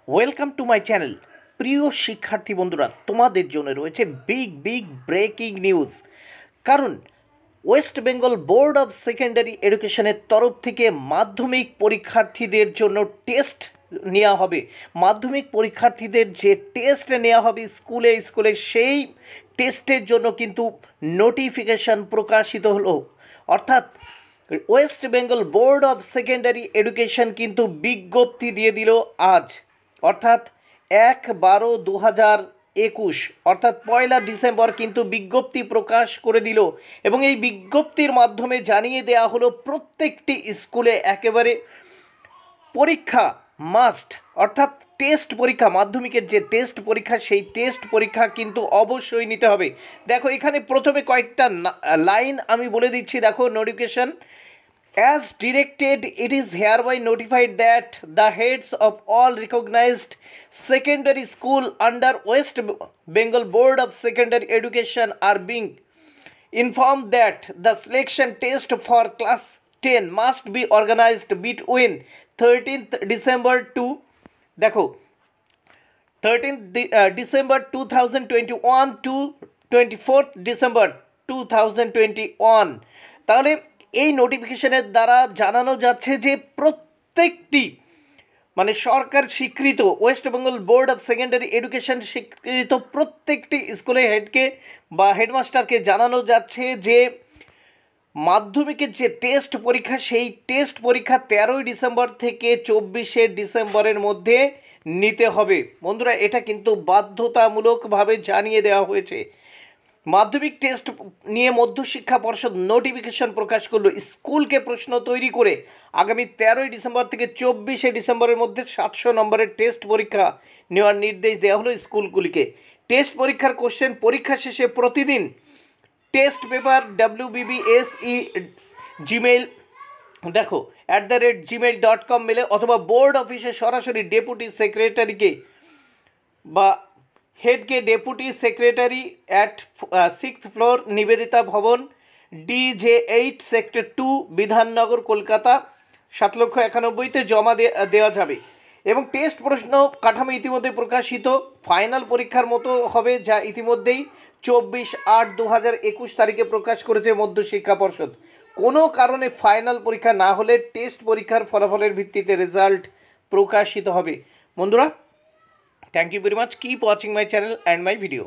Welcome to my channel. প্রিয় শিক্ষার্থী বন্ধুরা, তোমাদের জন্য রয়েছে বিগ ব্রেকিং নিউজ। কারণ West Bengal board of secondary এডুকেশনের তরফ থেকে মাধ্যমিক পরীক্ষার্থীদের জন্য টেস্ট নেওয়া হবে। মাধ্যমিক পরীক্ষার্থীদের যে টেস্ট নেওয়া হবে স্কুলে সেই টেস্টের জন্য কিন্তু নোটিফিকেশান প্রকাশিত হলো। অর্থাৎ West Bengal board of secondary education কিন্তু বিজ্ঞপ্তি দিয়ে দিল আজ, অর্থাৎ 1/12/2021 অর্থাৎ 1 ডিসেম্বর কিন্তু বিজ্ঞপ্তি প্রকাশ করে দিল। এবং এই বিজ্ঞপ্তির মাধ্যমে জানিয়ে দেওয়া হলো প্রত্যেকটি স্কুলে একেবারে পরীক্ষা মাস্ট, অর্থাৎ টেস্ট পরীক্ষা, মাধ্যমিকের যে টেস্ট পরীক্ষা সেই টেস্ট পরীক্ষা কিন্তু অবশ্যই নিতে হবে। দেখো এখানে প্রথমে কয়েকটা লাইন আমি বলে দিচ্ছি। দেখো notification: As directed, it is hereby notified that the heads of all recognized secondary school under West Bengal Board of Secondary Education are being informed that the selection test for class 10 must be organized between 13th December to 13th December 2021 to 24th December 2021। তাহলে এই নোটিফিকেশনের দ্বারা জানানো যাচ্ছে যে প্রত্যেকটি সরকার স্বীকৃত West Bengal board of secondary education স্বীকৃত প্রত্যেকটি স্কুলে হেডকে বা হেডমাস্টারকে জানানো যাচ্ছে যে মাধ্যমিকের যে টেস্ট পরীক্ষা সেই টেস্ট পরীক্ষা 13ই ডিসেম্বর থেকে 24শে ডিসেম্বরের মধ্যে নিতে হবে। বন্ধুরা, এটা কিন্তু বাধ্যতামূলকভাবে জানিয়ে দেওয়া হয়েছে। মাধ্যমিক টেস্ট নিয়ে মধ্যশিক্ষা পর্ষদ নোটিফিকেশন প্রকাশ করলো। স্কুলকে প্রশ্ন তৈরি করে আগামী 13ই ডিসেম্বর থেকে 24শে ডিসেম্বরের মধ্যে 700 নম্বরের টেস্ট পরীক্ষা নেওয়ার নির্দেশ দেওয়া হলো স্কুলগুলিকে। টেস্ট পরীক্ষার কোশ্চেন পরীক্ষা শেষে প্রতিদিন test paper wbbse Gmail @gmail.com মেলে অথবা বোর্ড অফিসে সরাসরি ডেপুটি সেক্রেটারিকে বা হেডকে deputy secretary at 6th floor Nivedita Bhavan DJ8 sector 2 Bidhannagar Kolkata 7,91,000-তে জমা দেওয়া যাবে। এবং টেস্ট প্রশ্ন কাঠামো ইতিমধ্যে প্রকাশিত। ফাইনাল পরীক্ষার মতো হবে, যা ইতিমধ্যেই 24/8/2021 তারিখে প্রকাশ করেছে মধ্যশিক্ষা পর্ষদ। কোনো কারণে ফাইনাল পরীক্ষা না হলে টেস্ট পরীক্ষার ফলাফলের ভিত্তিতে রেজাল্ট প্রকাশিত হবে। বন্ধুরা, thank you very much. Keep watching my channel and my video.